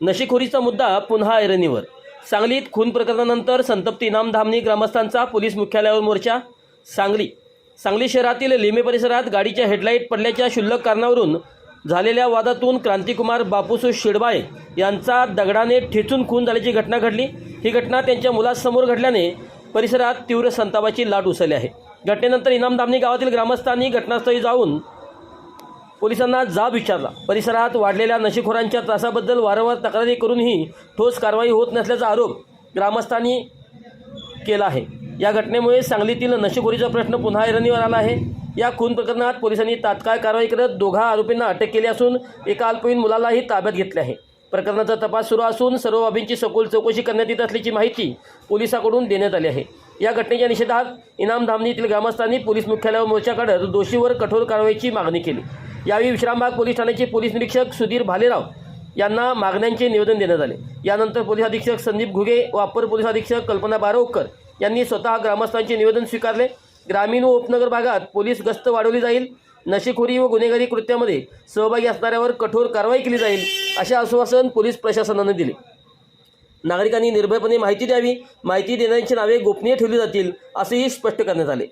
नशेखोरीचा मुद्दा पुन्हा ऐरणीवर। सांगलीत खून प्रकरणानंतर संतप्त इनाम धामणी ग्रामस्थांचा पोलीस मुख्यालयावर मोर्चा। सांगली शहरातील लिमे परिसरात गाडीच्या हेडलाईट पडल्याच्या क्षुल्लक कारणावरून झालेल्या वादातून क्रांतिकुमार बापूसू शिडबाळे यांचा दगडाने ठेचून खून झाल्याची घटना घडली। ही घटना त्यांच्या मुलासमोर घडल्याने परिसरात तीव्र संतापाची लाट उसळली आहे। घटनेनंतर इनाम धामणी गावातील ग्रामस्थांनी घटनास्थळी जाऊन पोलिसांना जाब विचारला। परिसरात वाढलेल्या नशेखोरांच्या त्रासाबद्दल वारंवार तक्रारी करूनही ठोस कारवाई होत नसल्याचा आरोप ग्रामस्थांनी केला आहे। या घटनेमुळे सांगलीतील नशेखोरीचा प्रश्न पुन्हा ऐरणीवर आला आहे। या खून प्रकरणात पोलिसांनी तात्काळ कारवाई करत दोघा आरोपींना अटक केली असून एका अल्पवयीन मुलालाही ताब्यात घेतले आहे। प्रकरणाचा तपास सुरू असून सर्व बाबींची सखोल चौकशी करण्यात येत असल्याची माहिती पोलिसांकडून देण्यात आली आहे। या घटनेच्या निषेधार्थ इनाम धामणीतील ग्रामस्थांनी पोलीस मुख्यालयावर मोर्चा काढत दोषीवर कठोर कारवाईची मागणी केली। यावेळी विश्रामबाग पोलीस ठाण्याचे पोलीस निरीक्षक सुधीर भालेराव यांना मागण्यांचे निवेदन देण्यात आले। यानंतर पोलीस अधीक्षक संदीप घुगे व अप्पर पोलीस अधीक्षक कल्पना बारोकर यांनी स्वतः ग्रामस्थांचे निवेदन स्वीकारले। ग्रामीण व उपनगर भागात पोलीस गस्त वाढवली जाईल, नशेखोरी व गुन्हेगारी कृत्यामध्ये सहभागी असणाऱ्यावर कठोर कारवाई केली जाईल असे आश्वासन पोलीस प्रशासनाने दिले। नागरिकांनी निर्भयपणे माहिती द्यावी, माहिती देणाऱ्यांची नावे गोपनीय ठेवली जातील असेही स्पष्ट करण्यात आले।